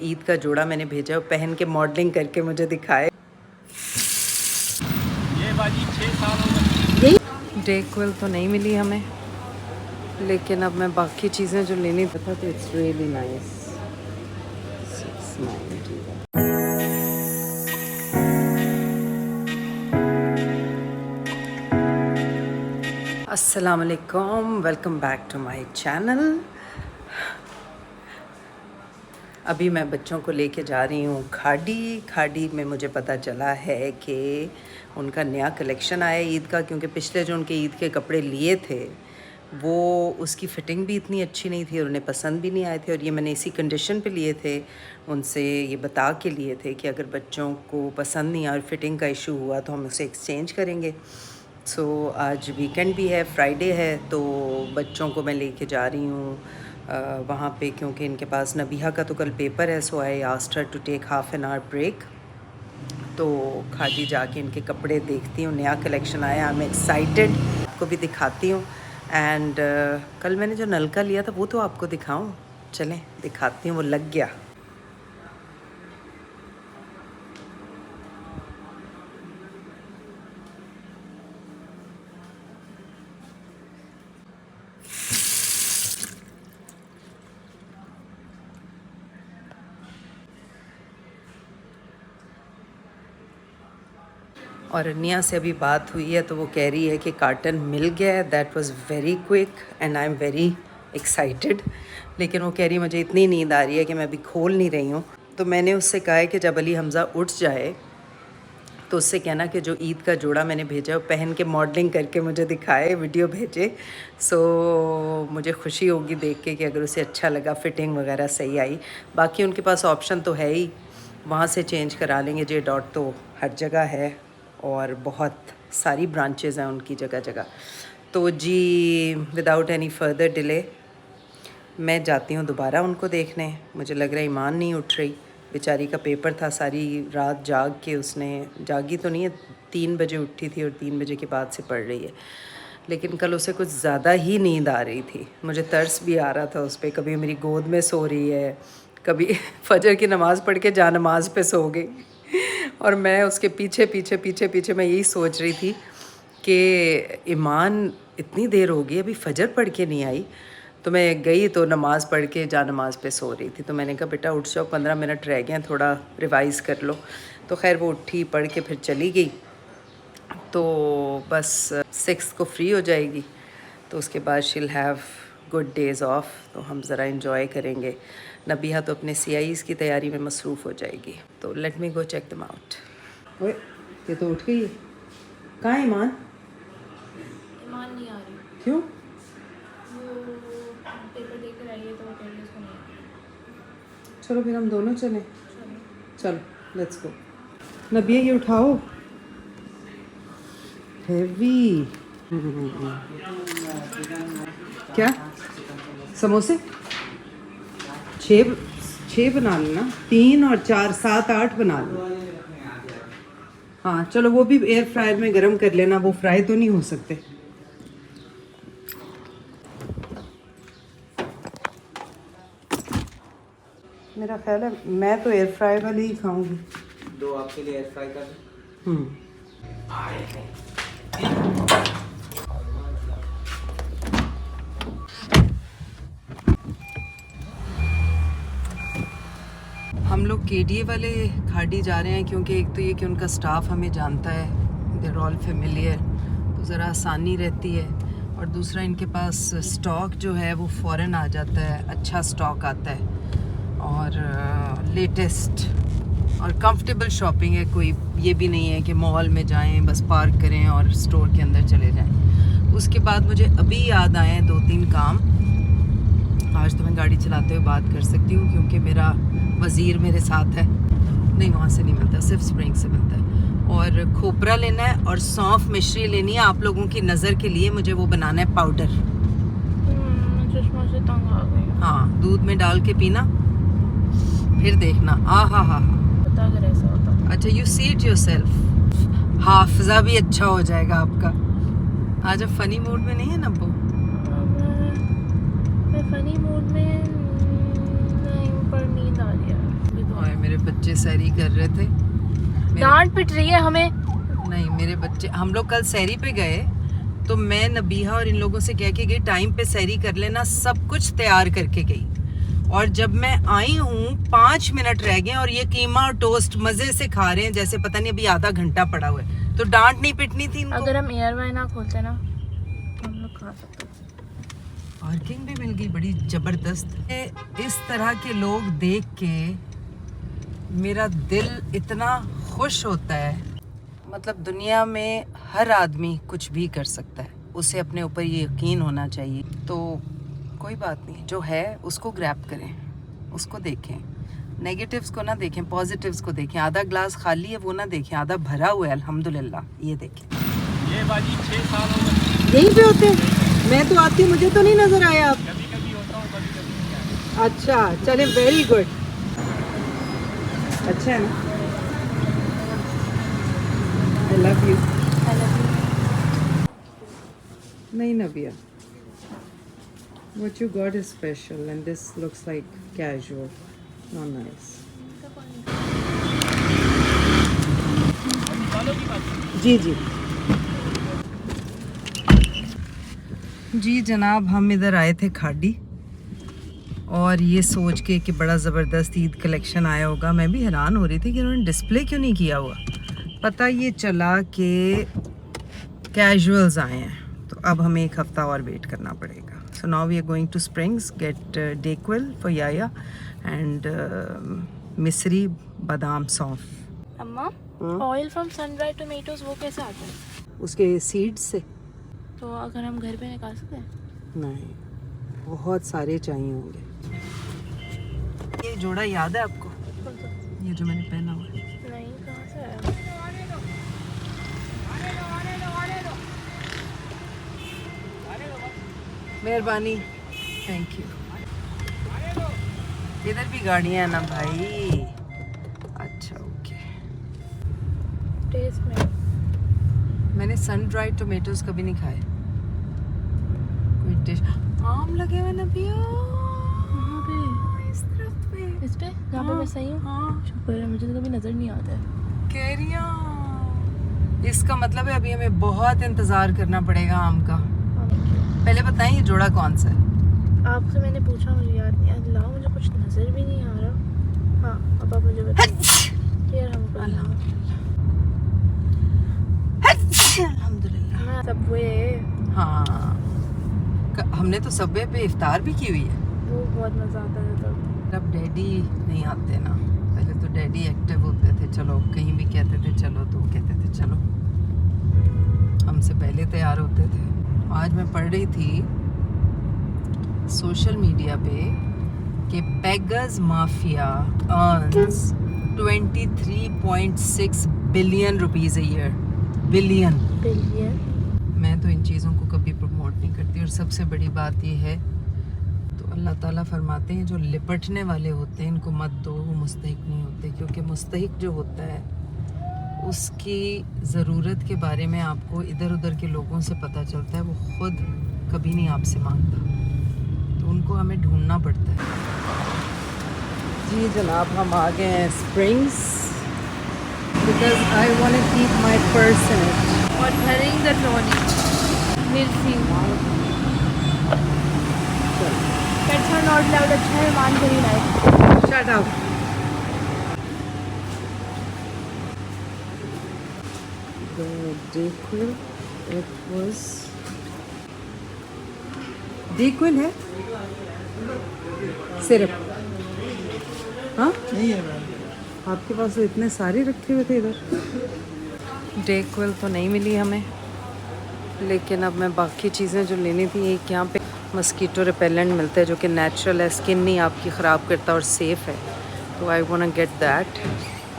ईद का जोड़ा मैंने भेजा, पहन के मॉडलिंग करके मुझे दिखाए। ये बाजी 6 साल हो गए। यही डेकवेल तो नहीं मिली हमें, लेकिन अब मैं बाकी चीज़ें जो लेनी था तो इट्स रियली नाइस। 690। अस्सलाम वालेकुम, welcome back to my channel. अभी मैं बच्चों को लेके जा रही हूँ खाड़ी में। मुझे पता चला है कि उनका नया कलेक्शन आया ईद का, क्योंकि पिछले जो उनके ईद के कपड़े लिए थे वो उसकी फ़िटिंग भी इतनी अच्छी नहीं थी और उन्हें पसंद भी नहीं आए थे। और ये मैंने इसी कंडीशन पे लिए थे, उनसे ये बता के लिए थे कि अगर बच्चों को पसंद नहीं आया और फिटिंग का इशू हुआ तो हम उसे एक्सचेंज करेंगे। सो आज वीकेंड भी है, फ्राइडे है, तो बच्चों को मैं लेके जा रही हूँ वहाँ पे, क्योंकि इनके पास नबीहा का तो कल पेपर है। So I asked her to take half an hour break. तो खाड़ी जाके इनके कपड़े देखती हूँ, नया कलेक्शन आया, आई एम एक्साइटेड, आपको भी दिखाती हूँ। एंड कल मैंने जो नलका लिया था वो तो आपको दिखाऊँ, चलें दिखाती हूँ, वो लग गया। और अनिया से अभी बात हुई है तो वो कह रही है कि कार्टन मिल गया है। That was very quick and I am very excited. लेकिन वो कह रही है मुझे इतनी नींद आ रही है कि मैं अभी खोल नहीं रही हूँ। तो मैंने उससे कहा है कि जब अली हमज़ा उठ जाए तो उससे कहना कि जो ईद का जोड़ा मैंने भेजा वो पहन के मॉडलिंग करके मुझे दिखाए, वीडियो भेजे। सो मुझे खुशी होगी देख के कि अगर उसे अच्छा लगा, फ़िटिंग वगैरह सही आई। बाकी उनके पास ऑप्शन तो है ही, वहाँ से चेंज करा लेंगे। जे डॉट तो हर जगह है और बहुत सारी ब्रांचेस हैं उनकी जगह जगह। तो जी विदाउट एनी फर्दर डिले मैं जाती हूँ दोबारा उनको देखने। मुझे लग रहा है ईमान नहीं उठ रही, बेचारी का पेपर था, सारी रात जाग के, उसने जागी तो नहीं है, 3 बजे उठी थी और 3 बजे के बाद से पढ़ रही है। लेकिन कल उसे कुछ ज़्यादा ही नींद आ रही थी, मुझे तरस भी आ रहा था उस पर। कभी मेरी गोद में सो रही है, कभी फजर की नमाज़ पढ़ के जा नमाज पे सो गई और मैं उसके पीछे पीछे पीछे पीछे मैं यही सोच रही थी कि ईमान इतनी देर हो गई अभी फजर पढ़ के नहीं आई। तो मैं गई तो नमाज़ पढ़ के जा नमाज पे सो रही थी। तो मैंने कहा बेटा उठ जाओ, 15 मिनट रह गए हैं, थोड़ा रिवाइज़ कर लो। तो खैर वो उठी, पढ़ के फिर चली गई। तो बस 6 को फ्री हो जाएगी, तो उसके बाद शील हैव गुड डेज़ ऑफ, तो हम ज़रा इन्जॉय करेंगे। नबीहा तो अपने CIs की तैयारी में मसरूफ़ हो जाएगी। तो let me go check them out. ओए ये तो उठ गई है, कहाँ है ईमान? ईमान नहीं आ रही। क्यों? वो पेपर दे कर आई है तो वो कह रही है उसको नहीं आ रही। चलो फिर हम दोनों चलें। चलो चलो लेट्स गो। नबिया ये उठाओ, हेवी। क्या समोसे? 6 बना लेना, 3 और 4 7 8 बना लो। हाँ चलो वो भी एयर फ्रायर में गरम कर लेना, वो फ्राई तो नहीं हो सकते। मेरा ख्याल है मैं तो एयर फ्राई वाले ही खाऊंगी। 2 आपके लिए एयर फ्राई कर दूं? हम लोग KDA वाले खाड़ी जा रहे हैं, क्योंकि एक तो ये कि उनका स्टाफ हमें जानता है, देर ऑल फेमिलियर, तो ज़रा आसानी रहती है। और दूसरा इनके पास स्टॉक जो है वो फ़ौरन आ जाता है, अच्छा स्टॉक आता है और लेटेस्ट और कंफर्टेबल शॉपिंग है। कोई ये भी नहीं है कि मॉल में जाएं बस पार्क करें और स्टोर के अंदर चले जाएं। उसके बाद मुझे अभी याद आए हैं 2-3 काम। आज तो मैं गाड़ी चलाते हुए बात कर सकती हूँ क्योंकि मेरा वज़ीर मेरे साथ है। नहीं वहाँ से नहीं मिलता, सिर्फ स्प्रिंग से मिलता है। और खोपरा लेना है और सौंफ मिश्री लेनी है आप लोगों की नज़र के लिए। मुझे वो बनाना है पाउडर। चश्मा से तंग आ गई। हाँ दूध में डाल के पीना, फिर देखना आ हा हा। पता अगर ऐसा होता। अच्छा you see it yourself, Hafiza भी अच्छा हो जाएगा आपका। आज अब फ़नी मूड में नहीं है नब्बू? मैं फ़नी मूड में नहीं, पर नींद आ रही है। बच्चे सैरी कर रहे थे। डांट पिट रही है हमें। नहीं, मेरे बच्चे, हम लोग कल सैरी पे गए तो मैं नबीहा और इन लोगों से कह के गई टाइम पे सैरी कर लेना, सब कुछ तैयार करके गई। और जब मैं आई हूँ 5 मिनट रह गए और ये कीमा और टोस्ट मजे से खा रहे हैं जैसे पता नहीं अभी आधा घंटा पड़ा हुआ है। तो डांट नहीं पिटनी थी इनको। अगर हम एयरवाई ना खोलते ना तो हम लोग खा सकते। पार्किंग भी मिल गई बड़ी जबरदस्त। इस तरह के लोग देख के मेरा दिल इतना खुश होता है। मतलब दुनिया में हर आदमी कुछ भी कर सकता है, उसे अपने ऊपर ये यकीन होना चाहिए। तो कोई बात नहीं, जो है उसको ग्रैब करें, उसको देखें, नेगेटिव्स को ना देखें, पॉजिटिव्स को देखें। आधा ग्लास खाली है वो ना देखें, आधा भरा हुआ है अल्हम्दुलिल्लाह ये देखें। ये बाजी 6 साल हो गए। यहीं पे होते हैं? मैं तो आती, मुझे तो नहीं नजर आया आप। कभी कभी होता हूँ, कभी कभी नहीं आता। अच्छा चले, वेरी गुड। अच्छा है ना? I love you. नहीं नबिया, what you got is special and this looks like casual, not nice. जी जी जी जनाब, हम इधर आए थे खाड़ी और ये सोच के कि बड़ा ज़बरदस्त ईद कलेक्शन आया होगा। मैं भी हैरान हो रही थी कि उन्होंने डिस्प्ले क्यों नहीं किया हुआ। पता ये चला कि कैजुअल्स आए हैं, तो अब हमें एक हफ़्ता और वेट करना पड़ेगा। So now we are going to springs get DayQuil for याया एंड मिस्री बादाम सौंफ। अम्मा oil from sun dried tomatoes वो कैसे आते हैं? उसके सीड्स से। तो अगर हम घर पे निकाल सकते हैं? नहीं, बहुत सारे चाहिए होंगे। ये जोड़ा याद है आपको, ये जो मैंने पहना हुआ है? नहीं, कहाँ से आया? मेहरबानी, थैंक यू। इधर भी गाड़ियाँ हैं ना भाई। अच्छा ओके। टेस्ट में मैंने सन ड्राइड टोमेटोज कभी नहीं खाए। कोई डिश, आम लगे हुए ना भैया कहाँ पे? इस तरफ पे, इस पे जहाँ पे मैं सही हूँ। हाँ शुक्र है, मुझे तो कभी नजर नहीं आता है। कैरिया। इसका मतलब है अभी हमें बहुत इंतजार करना पड़ेगा आम का। पहले बताएं ये जोड़ा कौन सा है? आपसे मैंने पूछा, मुझे याद नहीं। अल्लाह, मुझे कुछ नजर भी नहीं आ रहा। हाँ, अब आप मुझे बताइए। यार हम अल्हम्दुलिल्लाह। सबवे हाँ, हमने तो सबवे पे इफ्तार भी की हुई है। वो बहुत मजा आता है तब। अब डैडी नहीं आते ना, पहले तो डैडी एक्टिव होते थे, चलो कहीं भी कहते थे चलो तो कहते थे चलो, हमसे पहले तैयार होते थे। आज मैं पढ़ रही थी सोशल मीडिया पे कि beggars mafia earns 23.6 billion rupees a year. Billion. मैं तो इन चीज़ों को कभी प्रमोट नहीं करती। और सबसे बड़ी बात ये है, तो अल्लाह ताला फरमाते हैं जो लिपटने वाले होते हैं इनको मत दो, वो मुस्तहिक नहीं होते। क्योंकि मुस्तहिक जो होता है उसकी ज़रूरत के बारे में आपको इधर उधर के लोगों से पता चलता है, वो खुद कभी नहीं आपसे मांगता, तो उनको हमें ढूंढना पड़ता है। जी जनाब, हम आ गए हैं springs because I want to keep my purse in it. और भरेंगे द ट्रॉली मिर्ची। Pets are not allowed. अच्छा है, मान कर ही लाए। Shut up. The DayQuil, it was DayQuil है सिर्फ? हाँ नहीं है मैम, आपके पास तो इतने सारे रखे हुए थे इधर। DayQuil तो नहीं मिली हमें, लेकिन अब मैं बाकी चीज़ें जो लेनी थी, एक यहाँ पे मस्कीटो रिपेलेंट मिलता है जो कि नेचुरल है, स्किन नहीं आपकी ख़राब करता और सेफ़ है, तो I want get that.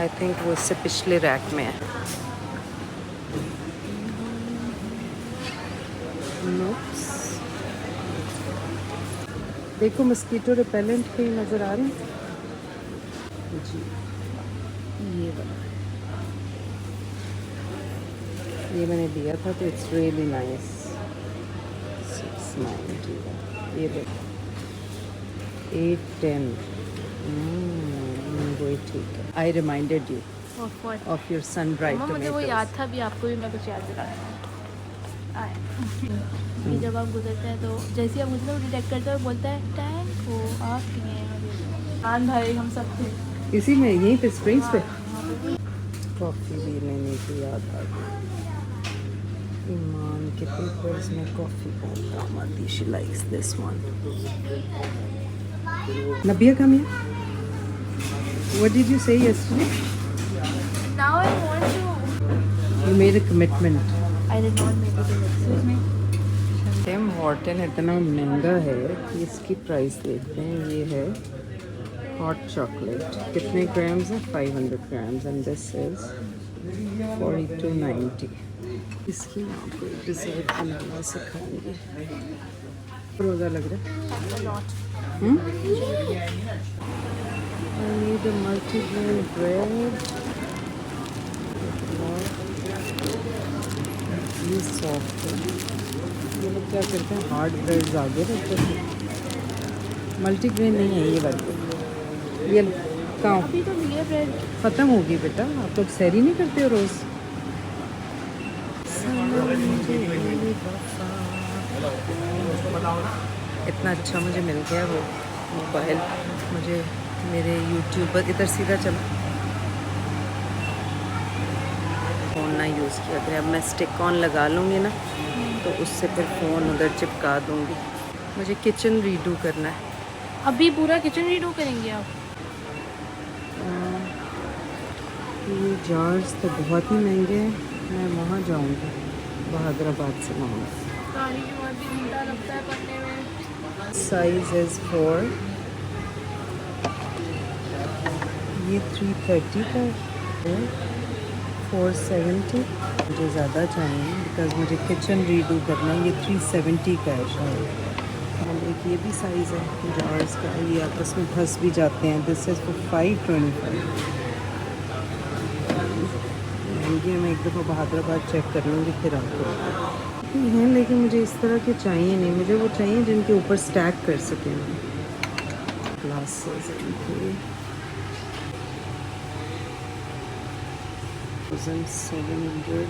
I think वो इससे पिछले रैक में है। देखो मस्कीटो रिपेलेंट कहीं नज़र आ रहे हैं जी, ये वाला ये मैंने दिया था, तो इट्स रियली नाइस। 690 ये देखो 810। वही ठीक है. I reminded you of your sun-dried मम्मा मुझे वो tomatoes. याद था भी, आपको भी मैं कुछ याद दिलाता हूँ. कि जब आप गुजरते हैं तो जैसे ही आप गुजरते हो डिटेक्ट करते हो, बोलता है टैंक हो आप किए कान भाई हम सब थे. इसी में यहीं पे स्प्रिंग्स पे वहाँ पे कॉफ़ी भी लेने की याद आ गई. ईमान के पेपर्स में कॉफ़ी बहुत काम आती है. She likes this one. Nabia, come here. What did you say yesterday? Now I want to. You made a commitment. I did not make it. Excuse me. Tim Horton इतना महंगा है कि इसकी प्राइस देखते हैं. ये है हॉट चॉकलेट. कितने ग्राम्स है? 500 ग्राम्स एंड दिस इज 42.90. इसकी आपको एक डिज़र्ट बनाना सिखाएंगे. रोज़ा लग रहा है. A lot. I need a multigrain bread. ये सॉफ्ट है. ये लोग क्या करते हैं, हार्ड ब्रेड्स आगे रखते हैं. मल्टीग्रेन नहीं है ये वाली. ये कहाँ अभी तो लिए ब्रेड. ख़त्म होगी बेटा. आप लोग सैरी नहीं करते हो रोज़? इतना अच्छा मुझे मिल गया वो मोबाइल. मुझे मेरे यूट्यूबर इधर सीधा चलो फ़ोन ना यूज़ किया करें. अब मैं स्टिक ऑन लगा लूँगी ना तो उससे फिर फ़ोन उधर चिपका दूँगी. मुझे किचन रीडू करना है. अभी पूरा किचन रीडू करेंगे आप? ये जार्स तो बहुत ही महंगे हैं. मैं वहाँ जाऊँगी, बहादुराबाद से लाऊँगी. गाड़ी के बाद भी घंटा लगता है पढ़ने में. Size is 4. ये 330 का है. 470 मुझे ज़्यादा चाहिए बिकॉज मुझे किचन रीडू करना है. ये 370 का है शायद. और एक ये भी साइज़ है जार्स का. ये आपस में फंस भी जाते हैं. This is for 525. महंगी है. मैं एक दफ़ा बहादुराबाद चेक कर लूँगी फिर आपको हैं. लेकिन मुझे इस तरह के चाहिए नहीं. मुझे वो चाहिए जिनके ऊपर स्टैक कर सकें. Glasses 700.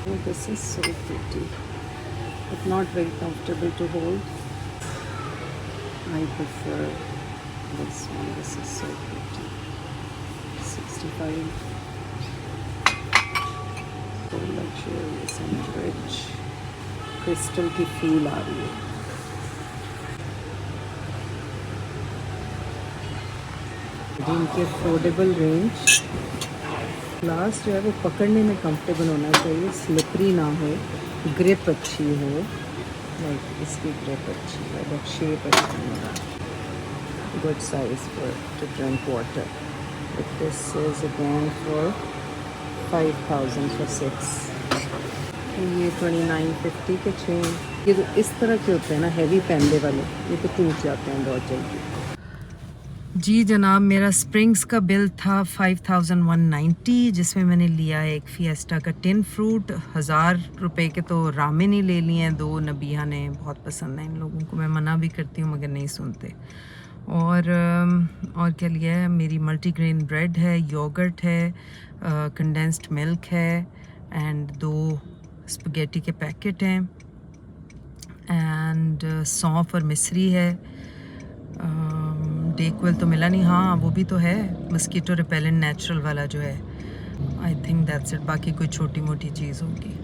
Oh, this is so pretty, but not very comfortable to hold. I prefer this one. This is so pretty. 65. So luxurious and rich. Crystal की फील आ रही है. इनकी अफोर्डेबल रेंज. ग्लास जो है वो पकड़ने में कंफर्टेबल होना चाहिए. स्लिपरी ना हो. ग्रिप अच्छी हो. लाइक इसकी ग्रिप अच्छी है बट शेप अच्छी है. Good size for to drink water. But this is again for 5000 for 6. ये 2950 के 6. ये तो इस तरह के होते हैं ना हेवी पैंडे वाले. ये तो टूट जाते हैं बहुत जल्दी. जी जनाब, मेरा स्प्रिंग्स का बिल था 5190 जिसमें मैंने लिया एक फिएस्टा का टिन फ्रूट. 1000 रुपये के तो रामेन ही ले लिए हैं 2. नबिया ने बहुत पसंद है इन लोगों को. मैं मना भी करती हूँ मगर नहीं सुनते. और क्या लिया है? मेरी मल्टीग्रेन ब्रेड है, योगर्ट है, कंडेंस्ड मिल्क है एंड 2 स्पगेटी के पैकेट हैं एंड सौंफ और मिश्री है. डेकवेल तो मिला नहीं. हाँ वो भी तो है, मस्कीटो रिपेलेंट नेचुरल वाला जो है. I think that's it. बाकी कोई छोटी मोटी चीज़ होगी.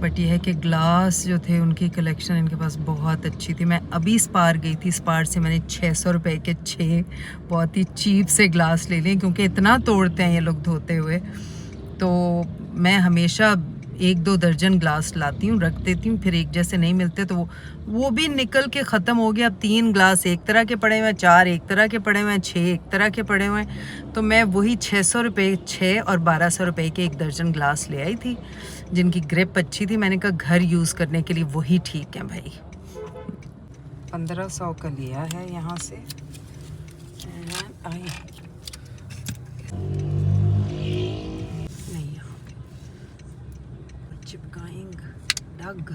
बट ये है कि ग्लास जो थे उनकी कलेक्शन इनके पास बहुत अच्छी थी. मैं अभी स्पार गई थी. स्पार से मैंने 600 रुपये के 6 बहुत ही चीप से ग्लास ले लिए क्योंकि इतना तोड़ते हैं ये लोग धोते हुए. तो मैं हमेशा 1-2 दर्जन ग्लास लाती हूँ, रख देती हूँ. फिर एक जैसे नहीं मिलते तो वो भी निकल के ख़त्म हो गया. अब 3 ग्लास एक तरह के पड़े हुए हैं, 4 एक तरह के पड़े हुए हैं, 6 एक तरह के पड़े हुए हैं. तो मैं वही 600 रुपये 6 और 1200 रुपये के 1 दर्जन ग्लास ले आई थी जिनकी ग्रिप अच्छी थी. मैंने कहा घर यूज़ करने के लिए वही ठीक है भाई. 1500 का लिया है यहाँ से. डग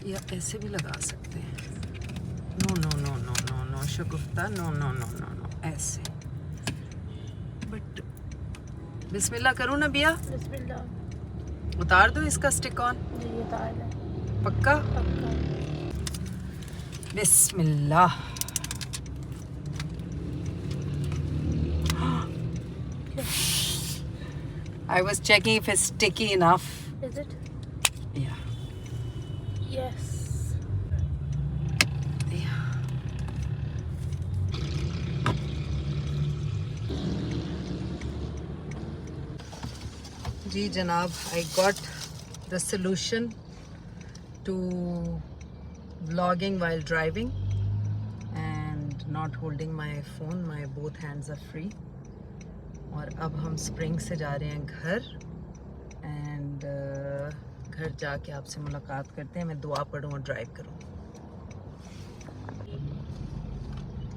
या ऐसे भी लगा सकते हैं. No no no no no no Shagufta, no no no no no, ऐसे। बट बिस्मिल्लाह करूँ ना बिया? बिस्मिल्लाह। उतार दो इसका स्टिक ऑन? जी उतार लें। पक्का? पक्का। बिस्मिल्लाह। I was checking if it's sticky enough. Is it? Yeah. Yes. Yeah. जी जनाब, I got the solution to vlogging while driving and not holding my phone. My both hands are free. और अब हम spring से जा रहे हैं घर and घर जाके आपसे मुलाकात करते हैं। मैं दुआ पढ़ूँ और ड्राइव करूँ।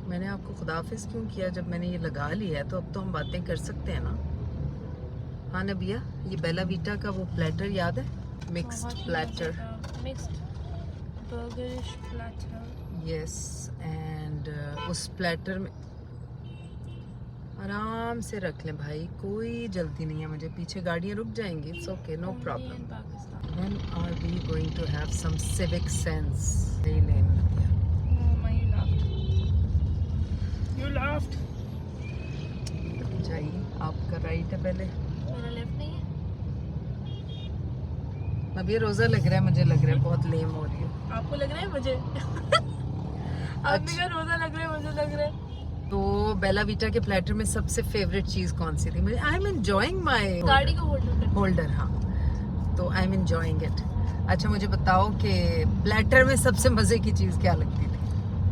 मैंने आपको खुदाफिज क्यों किया? जब मैंने ये लगा लिया है तो अब तो हम बातें कर सकते हैं ना। हाँ नबिया, ये बेला वीटा का वो प्लेटर याद है? Mixed platter. Mixed burgerish platter. Yes, and उस प्लेटर में आराम से रख लें भाई, कोई जल्दी नहीं है मुझे। पीछे गाड़ियाँ रुक जाएंगी, it's okay, no problem. When are we going to have some civic sense? नहीं लेन दिया। You laughed. जाइए, आपका राइट है पहले। मेरा लेफ्ट नहीं है। अब ये रोज़ा लग रहा है, मुझे लग रहा है बहुत लेम हो रही है। आपको लग रहा है? मुझे आपने कहा रोज़ा लग रहा है, मुझे लग रहा है। तो बेला वीटा के प्लेटर में सबसे फेवरेट चीज़ कौन सी थी? मुझे आई एम एंजॉइंग माई गाड़ी का होल्डर। हाँ, तो आई एम एंजॉइंग इट। अच्छा मुझे बताओ कि प्लेटर में सबसे मज़े की चीज़ क्या लगती थी?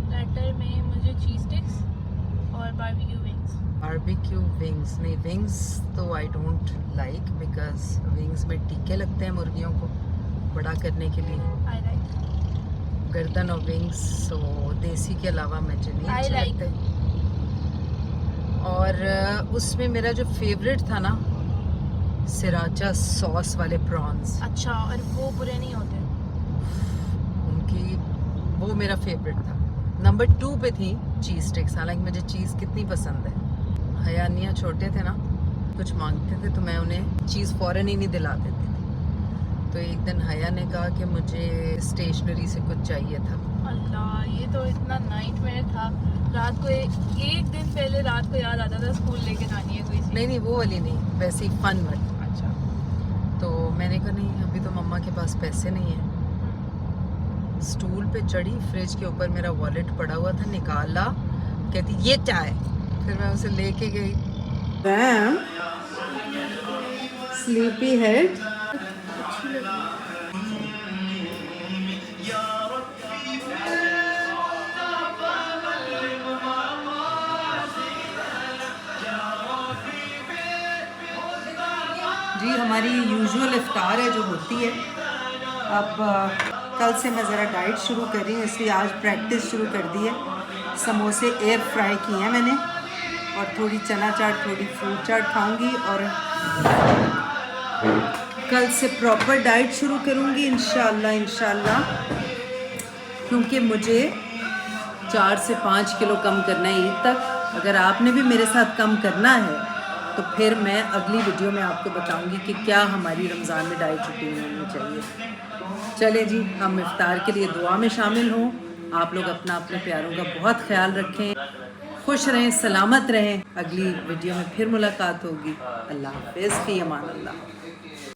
प्लेटर में मुझे चीज स्टिक्स और बारबेक्यू विंग्स। बारबेक्यू विंग्स नहीं, विंग्स तो I don't like because wings में टीके लगते हैं मुर्गियों को बड़ा करने के लिए। आई लाइक गर्दन और विंग्स, सो देसी के अलावा मुझे नहीं I अच्छे like. लगते। और उसमें मेरा जो फेवरेट था ना, सिराचा सॉस वाले प्रॉन्स, अच्छा, और वो बुरे नहीं होते। उनकी वो मेरा फेवरेट था। नंबर 2 पे थी चीज़ स्टिक्स। हालांकि मुझे चीज़ कितनी पसंद है। हयानिया छोटे थे ना, कुछ मांगते थे तो मैं उन्हें चीज़ फ़ौरन ही नहीं दिला देती थी। तो एक दिन हया ने कहा कि मुझे स्टेशनरी से कुछ चाहिए था। अल्लाह, ये तो इतना नाइटमेयर था। रात को एक दिन पहले रात को याद आता था स्कूल लेके जानी है कोई सी। नहीं वो वाली नहीं, वैसे ही फन वाली। अच्छा। तो मैंने कहा नहीं, अभी तो मम्मा के पास पैसे नहीं है। स्टूल पे चढ़ी, फ्रिज के ऊपर मेरा वॉलेट पड़ा हुआ था, निकाला, कहती ये चाय। फिर मैं उसे लेके गई। Sleepy head. जी हमारी यूजुअल इफ्तार है जो होती है। अब कल से मैं ज़रा डाइट शुरू कर रही हूँ, इसलिए आज प्रैक्टिस शुरू कर दी है। समोसे एयर फ्राई किए हैं मैंने, और थोड़ी चना चाट, थोड़ी फ्रूट चाट खाऊंगी, और कल से प्रॉपर डाइट शुरू करूँगी इंशाल्लाह, क्योंकि मुझे 4 से 5 किलो कम करना है ईद तक। अगर आपने भी मेरे साथ कम करना है तो फिर मैं अगली वीडियो में आपको बताऊंगी कि क्या हमारी रमज़ान में डाइट रूटीन होनी चाहिए। चले जी, हम इफ्तार के लिए दुआ में शामिल हों। आप लोग अपना अपने प्यारों का बहुत ख्याल रखें, खुश रहें, सलामत रहें। अगली वीडियो में फिर मुलाकात होगी। अल्लाह हाफ़िज़, फ़ी अमान अल्लाह।